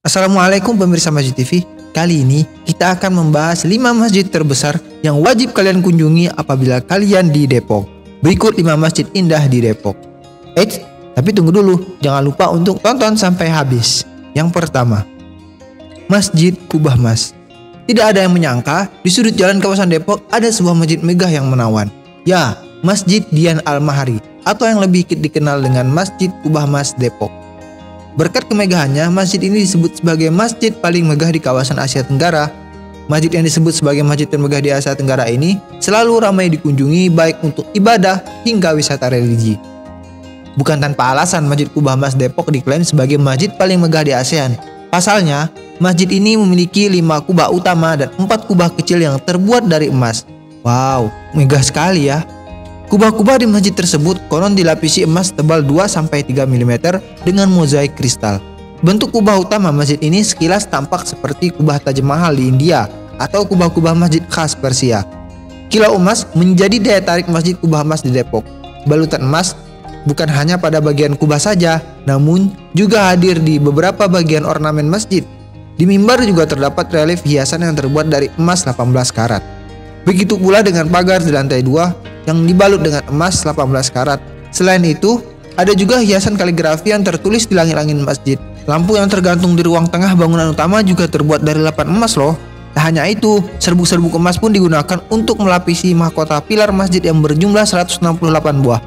Assalamualaikum pemirsa Masjid TV. Kali ini kita akan membahas 5 masjid terbesar yang wajib kalian kunjungi apabila kalian di Depok. Berikut 5 masjid indah di Depok. Eits, tapi tunggu dulu, jangan lupa untuk tonton sampai habis. Yang pertama, Masjid Kubah Mas. Tidak ada yang menyangka di sudut jalan kawasan Depok ada sebuah masjid megah yang menawan. Ya, Masjid Dian Al-Mahari atau yang lebih dikenal dengan Masjid Kubah Mas Depok. Berkat kemegahannya, masjid ini disebut sebagai masjid paling megah di kawasan Asia Tenggara. Masjid yang disebut sebagai masjid termegah di Asia Tenggara ini selalu ramai dikunjungi baik untuk ibadah hingga wisata religi. Bukan tanpa alasan Masjid Kubah Mas Depok diklaim sebagai masjid paling megah di ASEAN. Pasalnya, masjid ini memiliki 5 kubah utama dan 4 kubah kecil yang terbuat dari emas. Wow, megah sekali ya. Kubah-kubah di masjid tersebut konon dilapisi emas tebal 2-3 mm dengan mozaik kristal. Bentuk kubah utama masjid ini sekilas tampak seperti kubah Taj Mahal di India atau kubah-kubah masjid khas Persia. Kilau emas menjadi daya tarik Masjid Kubah Mas di Depok. Balutan emas bukan hanya pada bagian kubah saja, namun juga hadir di beberapa bagian ornamen masjid. Di mimbar juga terdapat relief hiasan yang terbuat dari emas 18 karat. Begitu pula dengan pagar di lantai 2 yang dibalut dengan emas 18 karat. Selain itu, ada juga hiasan kaligrafi yang tertulis di langit-langit masjid. Lampu yang tergantung di ruang tengah bangunan utama juga terbuat dari lapan emas loh. Tak hanya itu, serbuk-serbuk emas pun digunakan untuk melapisi mahkota pilar masjid yang berjumlah 168 buah.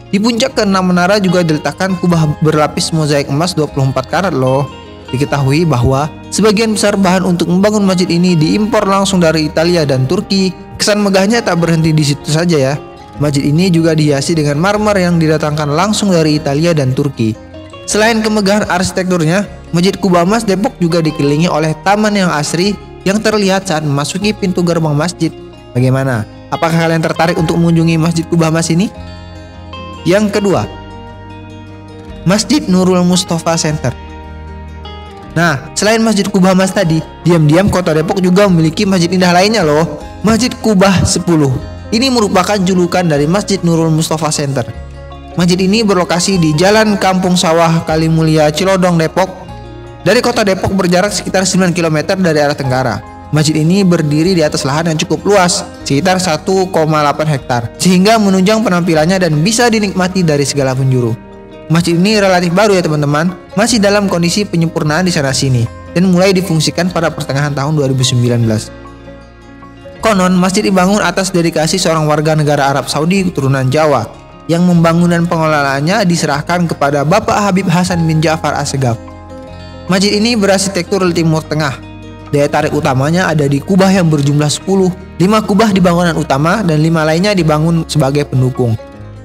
Di puncak ke-6 menara juga diletakkan kubah berlapis mozaik emas 24 karat loh. Diketahui bahwa sebagian besar bahan untuk membangun masjid ini diimpor langsung dari Italia dan Turki. Kesan megahnya tak berhenti di situ saja ya. Masjid ini juga dihiasi dengan marmer yang didatangkan langsung dari Italia dan Turki. Selain kemegahan arsitekturnya, Masjid Kubah Mas Depok juga dikelilingi oleh taman yang asri yang terlihat saat memasuki pintu gerbang masjid. Bagaimana? Apakah kalian tertarik untuk mengunjungi Masjid Kubah Mas ini? Yang kedua, Masjid Nurul Mustafa Center. Nah, selain Masjid Kubah Mas tadi, diam-diam kota Depok juga memiliki masjid indah lainnya loh. Masjid Kubah 10. Ini merupakan julukan dari Masjid Nurul Mustafa Center. Masjid ini berlokasi di Jalan Kampung Sawah Kalimulia, Cilodong, Depok. Dari kota Depok berjarak sekitar 9 km dari arah tenggara. Masjid ini berdiri di atas lahan yang cukup luas, sekitar 1,8 hektar, sehingga menunjang penampilannya dan bisa dinikmati dari segala penjuru. Masjid ini relatif baru ya teman-teman, masih dalam kondisi penyempurnaan di sana-sini, dan mulai difungsikan pada pertengahan tahun 2019. Konon, masjid dibangun atas dedikasi seorang warga negara Arab Saudi keturunan Jawa yang membangunan pengelolaannya diserahkan kepada Bapak Habib Hasan bin Ja'far Assegaf. Masjid ini berarsitektur Timur Tengah. Daya tarik utamanya ada di kubah yang berjumlah 10. 5 kubah di bangunan utama dan 5 lainnya dibangun sebagai pendukung.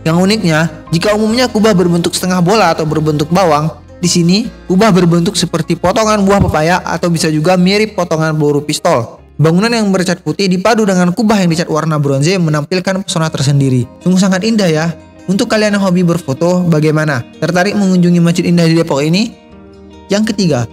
Yang uniknya, jika umumnya kubah berbentuk setengah bola atau berbentuk bawang, di sini kubah berbentuk seperti potongan buah pepaya atau bisa juga mirip potongan peluru pistol. Bangunan yang bercat putih dipadu dengan kubah yang dicat warna bronze menampilkan pesona tersendiri. Sungguh sangat indah ya. Untuk kalian yang hobi berfoto, bagaimana? Tertarik mengunjungi masjid indah di Depok ini? Yang ketiga,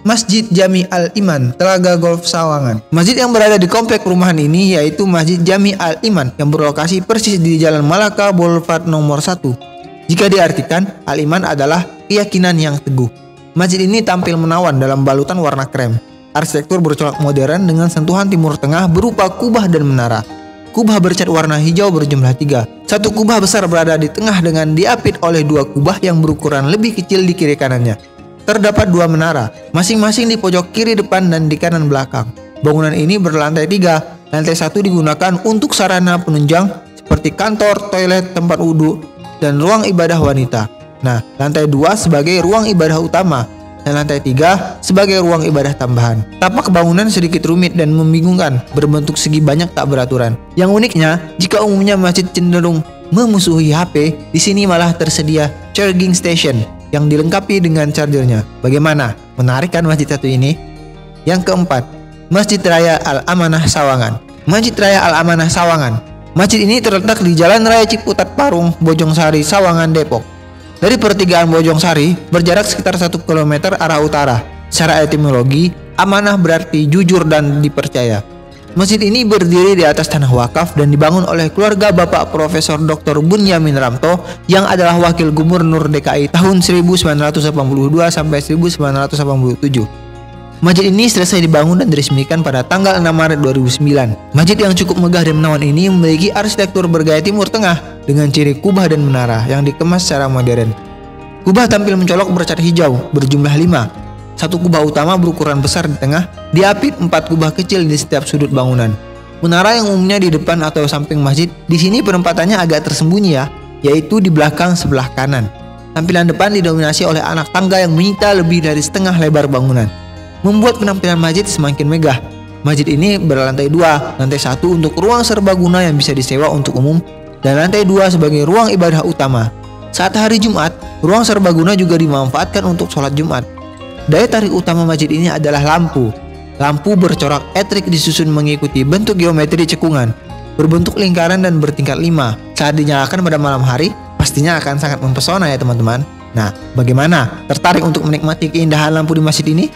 Masjid Jami Al-Iman, Telaga Golf Sawangan. Masjid yang berada di komplek perumahan ini yaitu Masjid Jami Al-Iman yang berlokasi persis di Jalan Malaka Boulevard nomor 1. Jika diartikan, Al-Iman adalah keyakinan yang teguh. Masjid ini tampil menawan dalam balutan warna krem. Arsitektur bercorak modern dengan sentuhan Timur Tengah berupa kubah dan menara. Kubah bercat warna hijau berjumlah 3. Satu kubah besar berada di tengah dengan diapit oleh 2 kubah yang berukuran lebih kecil di kiri kanannya. Terdapat 2 menara, masing-masing di pojok kiri depan dan di kanan belakang. Bangunan ini berlantai 3. Lantai 1 digunakan untuk sarana penunjang seperti kantor, toilet, tempat wudhu, dan ruang ibadah wanita. Nah, lantai 2 sebagai ruang ibadah utama, dan lantai 3 sebagai ruang ibadah tambahan. Tapak bangunan sedikit rumit dan membingungkan, berbentuk segi banyak tak beraturan. Yang uniknya, jika umumnya masjid cenderung memusuhi HP, di sini malah tersedia charging station yang dilengkapi dengan chargernya. Bagaimana? Menarik kan masjid satu ini? Yang keempat, Masjid Raya Al-Amanah Sawangan. Masjid Raya Al-Amanah Sawangan. Masjid ini terletak di Jalan Raya Ciputat Parung, Bojongsari, Sawangan, Depok. Dari pertigaan Bojongsari, berjarak sekitar 1 km arah utara. Secara etimologi, amanah berarti jujur dan dipercaya. Masjid ini berdiri di atas tanah wakaf dan dibangun oleh keluarga Bapak Profesor Dr. Bunyamin Ramto yang adalah Wakil Gubernur DKI tahun 1982 sampai 1987. Masjid ini selesai dibangun dan diresmikan pada tanggal 6 Maret 2009. Masjid yang cukup megah dan menawan ini memiliki arsitektur bergaya Timur Tengah dengan ciri kubah dan menara yang dikemas secara modern. Kubah tampil mencolok bercat hijau berjumlah 5. Satu kubah utama berukuran besar di tengah, diapit 4 kubah kecil di setiap sudut bangunan. Menara yang umumnya di depan atau samping masjid, di sini penempatannya agak tersembunyi ya, yaitu di belakang sebelah kanan. Tampilan depan didominasi oleh anak tangga yang menyita lebih dari setengah lebar bangunan, membuat penampilan masjid semakin megah. Masjid ini berlantai 2, lantai 1 untuk ruang serbaguna yang bisa disewa untuk umum, dan lantai 2 sebagai ruang ibadah utama. Saat hari Jumat, ruang serbaguna juga dimanfaatkan untuk sholat Jumat. Daya tarik utama masjid ini adalah lampu. Lampu bercorak etrik disusun mengikuti bentuk geometri cekungan, berbentuk lingkaran dan bertingkat 5. Saat dinyalakan pada malam hari, pastinya akan sangat mempesona ya teman-teman. Nah, bagaimana? Tertarik untuk menikmati keindahan lampu di masjid ini?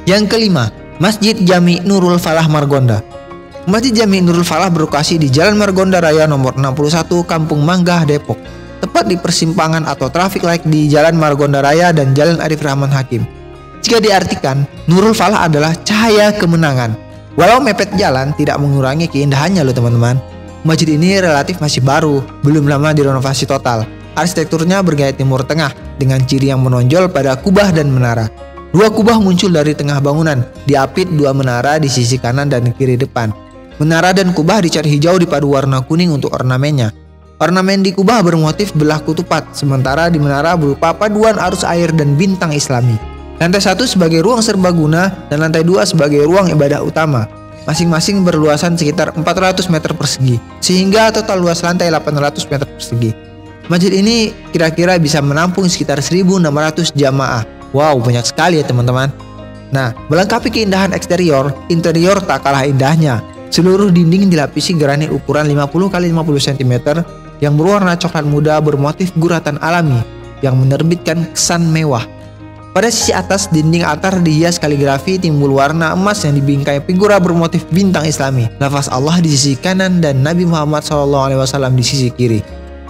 Yang kelima, Masjid Jami Nurul Falah Margonda. Masjid Jami Nurul Falah berlokasi di Jalan Margonda Raya nomor 61, Kampung Manggah, Depok, tepat di persimpangan atau traffic light di Jalan Margonda Raya dan Jalan Arif Rahman Hakim. Jika diartikan, Nurul Falah adalah cahaya kemenangan. Walau mepet jalan tidak mengurangi keindahannya loh teman-teman. Masjid ini relatif masih baru, belum lama direnovasi total. Arsitekturnya bergaya Timur Tengah dengan ciri yang menonjol pada kubah dan menara. 2 kubah muncul dari tengah bangunan, diapit 2 menara di sisi kanan dan kiri depan. Menara dan kubah dicat hijau dipadu warna kuning untuk ornamennya. Ornamen di kubah bermotif belah ketupat, sementara di menara berupa paduan arus air dan bintang Islami. Lantai 1 sebagai ruang serbaguna dan lantai 2 sebagai ruang ibadah utama. Masing-masing berluasan sekitar 400 meter persegi, sehingga total luas lantai 800 meter persegi. Masjid ini kira-kira bisa menampung sekitar 1.600 jamaah. Wow, banyak sekali ya teman-teman. Nah, melengkapi keindahan eksterior, interior tak kalah indahnya. Seluruh dinding dilapisi granit ukuran 50 x 50 cm yang berwarna coklat muda bermotif guratan alami yang menerbitkan kesan mewah. Pada sisi atas, dinding altar dihias kaligrafi timbul warna emas yang dibingkai figura bermotif bintang Islami. Lafaz Allah di sisi kanan dan Nabi Muhammad SAW di sisi kiri.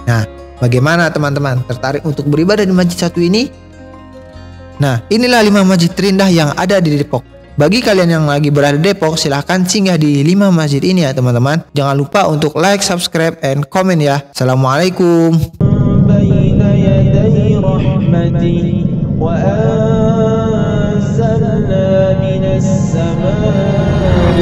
Nah, bagaimana teman-teman? Tertarik untuk beribadah di masjid satu ini? Nah, inilah 5 masjid terindah yang ada di Depok. Bagi kalian yang lagi berada di Depok, silahkan singgah di 5 masjid ini ya teman-teman. Jangan lupa untuk like, subscribe, and comment ya. Assalamualaikum. وأنزلنا من السماء